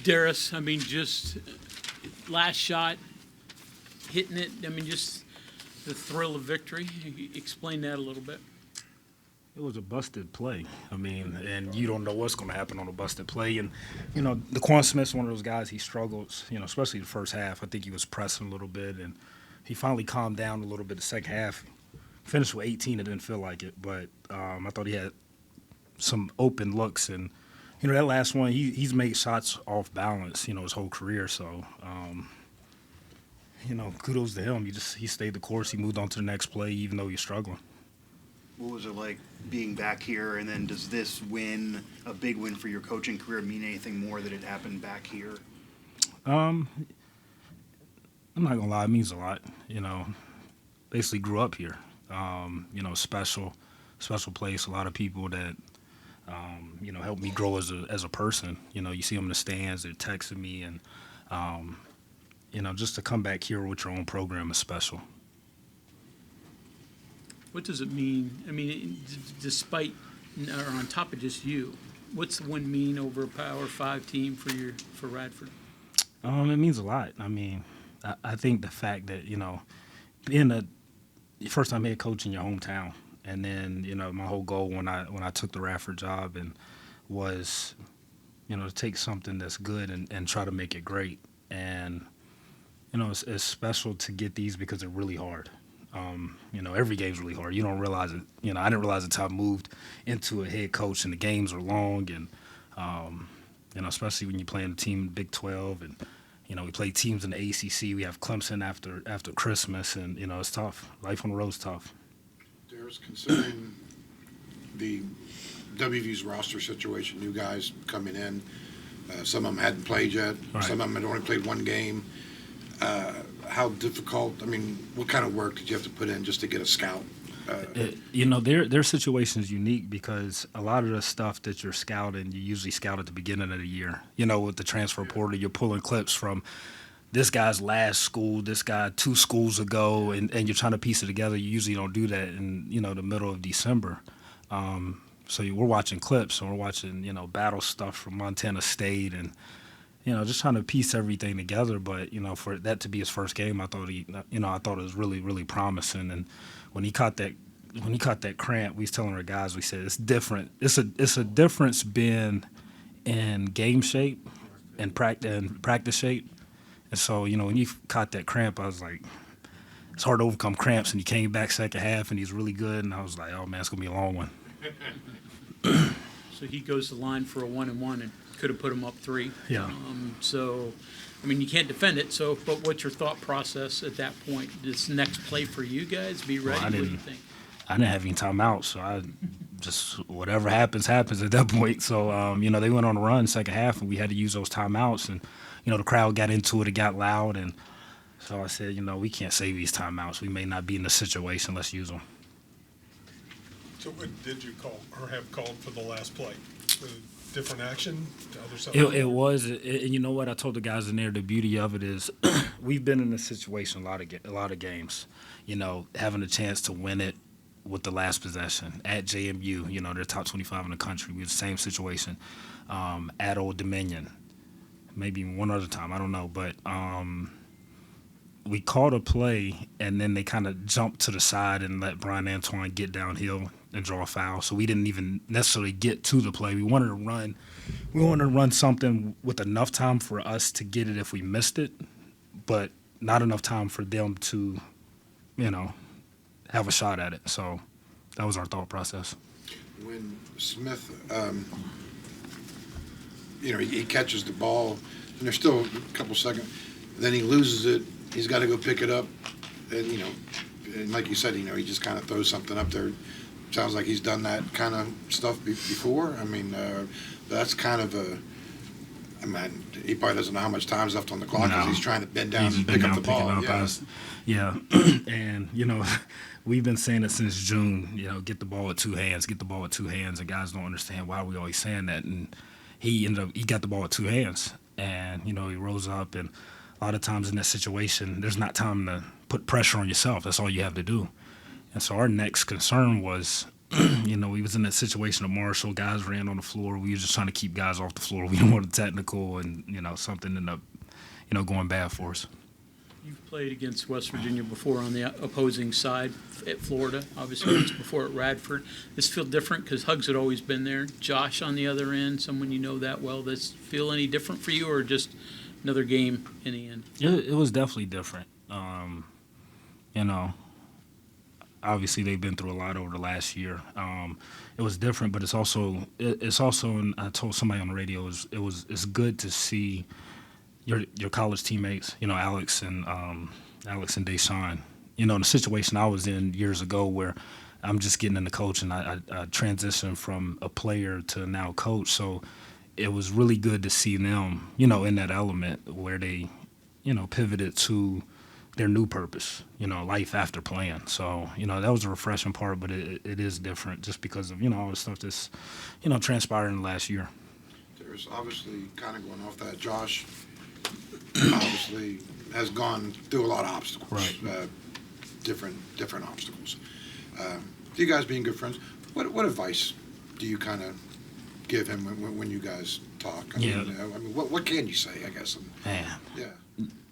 Darris, I mean, just last shot, hitting it. I mean, just the thrill of victory. Explain that a little bit. It was a busted play. I mean, and you don't know what's going to happen on a busted play. And, DeQuan Smith's one of those guys, he struggles, especially the first half. I think he was pressing a little bit, and he finally calmed down a little bit the second half. Finished with 18, it didn't feel like it, but I thought he had some open looks. And, that last one, he's made shots off balance, his whole career. So, kudos to him. He stayed the course. He moved on to the next play, even though he's struggling. What was it like being back here, and then does this win, a big win for your coaching career, mean anything more that it happened back here? I'm not going to lie, it means a lot. Basically grew up here. Special place, a lot of people that, helped me grow as a person. You see them in the stands, they're texting me, and, just to come back here with your own program is special. What does it mean? I mean, despite or on top of just you, what's the win mean over a Power 5 team for Radford? It means a lot. I mean, I think the fact that being the first time head coach in your hometown, and then my whole goal when I took the Radford job and was to take something that's good and try to make it great. And it's special to get these because they're really hard. Every game's really hard. You don't realize it. I didn't realize until I moved into a head coach, and the games are long, and especially when you play in a team in the Big 12, and we play teams in the ACC. We have Clemson after Christmas, and it's tough. Life on the road's tough. There's considering the WVU's roster situation, new guys coming in. Some of them hadn't played yet. Right. Some of them had only played one game. How difficult, what kind of work did you have to put in just to get a scout? Their situation is unique because a lot of the stuff that you're scouting, you usually scout at the beginning of the year. With the transfer portal, you're pulling clips from this guy's last school, this guy 2 schools ago, and you're trying to piece it together. You usually don't do that in, the middle of December. So we're watching clips, and we're watching, battle stuff from Montana State, and just trying to piece everything together. But for that to be his first game, I thought it was really, really promising. And when he caught that cramp, we was telling our guys, we said it's different. It's a difference being in game shape and practice shape. And so when he caught that cramp, I was like, it's hard to overcome cramps. And he came back second half, and he's really good. And I was like, oh man, it's gonna be a long one. So he goes to the line for a 1-and-1 and could have put him up 3. Yeah. You can't defend it. So, but what's your thought process at that point? This next play for you guys, be ready. What do you think? I didn't have any timeouts, so I just whatever happens at that point. So, they went on a run second half, and we had to use those timeouts. And, the crowd got into it. It got loud. And so I said, we can't save these timeouts. We may not be in the situation. Let's use them. So what did you call or have called for the last play? Different action? Other something? It was. And you know what? I told the guys in there, the beauty of it is we've been in this situation a lot of games, having a chance to win it with the last possession at JMU, they're top 25 in the country. We had the same situation at Old Dominion, maybe one other time, I don't know. But we called a play, and then they kind of jumped to the side and let Brian Antoine get downhill and draw a foul. So we didn't even necessarily get to the play. We wanted to run something with enough time for us to get it if we missed it, but not enough time for them to, have a shot at it. So that was our thought process. When Smith, he catches the ball, and there's still a couple seconds, then he loses it. He's got to go pick it up, and and like you said, he just kind of throws something up there. Sounds like he's done that kind of stuff before. That's kind of he probably doesn't know how much time's left on the clock because he's trying to bend down and pick up the ball. Yeah. And we've been saying it since June. Get the ball with 2 hands. Get the ball with 2 hands, and guys don't understand why we always saying that. And he got the ball with 2 hands, and he rose up, and a lot of times in that situation, there's not time to put pressure on yourself. That's all you have to do. And so our next concern was, we was in that situation of Marshall. Guys ran on the floor. We were just trying to keep guys off the floor. We didn't want a technical, and something ended up, going bad for us. You've played against West Virginia before on the opposing side at Florida, obviously once before at Radford. This feel different because Hugs had always been there. Josh on the other end, someone you know that well. Does it feel any different for you, or just another game in the end? It was definitely different. Obviously they've been through a lot over the last year. It was different, but it's also, and I told somebody on the radio, it's good to see your college teammates, Alex and Deshaun. The situation I was in years ago where I'm just getting into coaching. I transitioned from a player to now coach, so it was really good to see them, in that element where they, pivoted to their new purpose, life after playing. So, that was a refreshing part, but it is different just because of, all the stuff that's, transpired in the last year. There's obviously, kind of going off that, Josh obviously has gone through a lot of obstacles, Right. Different obstacles. You guys being good friends, what advice do you kind of give him when you guys talk? I mean, what can you say, I guess? Man. Yeah.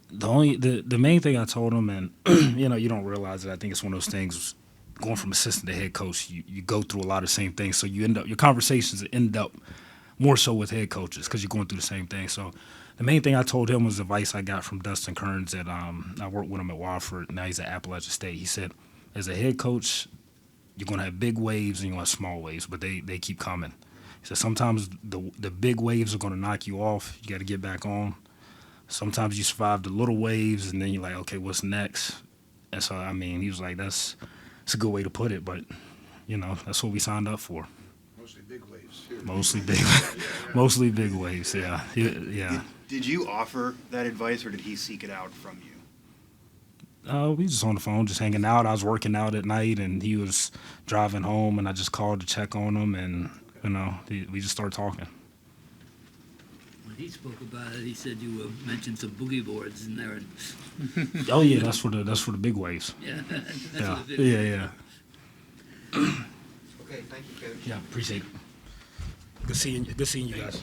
The main thing I told him, and you don't realize it. I think it's one of those things. Going from assistant to head coach, you go through a lot of the same things. So your conversations end up more so with head coaches because you're going through the same thing. So the main thing I told him was advice I got from Dustin Kearns that I worked with him at Radford. Now he's at Appalachian State. He said, as a head coach, you're going to have big waves and you're going to have small waves, but they keep coming. He said sometimes the big waves are going to knock you off. You got to get back on. Sometimes you survive the little waves, and then you're like, okay, what's next? And so, he was like, that's a good way to put it, but, that's what we signed up for. Mostly big waves. Mostly big waves, yeah. Yeah. Did you offer that advice, or did he seek it out from you? We just on the phone, just hanging out. I was working out at night, and he was driving home, and I just called to check on him, and, we just started talking. When he spoke about it, he said you mentioned some boogie boards in there. Oh yeah, that's for the big waves. Yeah, that's Yeah, what it is. yeah. Okay, thank you, Coach. Yeah, appreciate it. Good seeing you guys.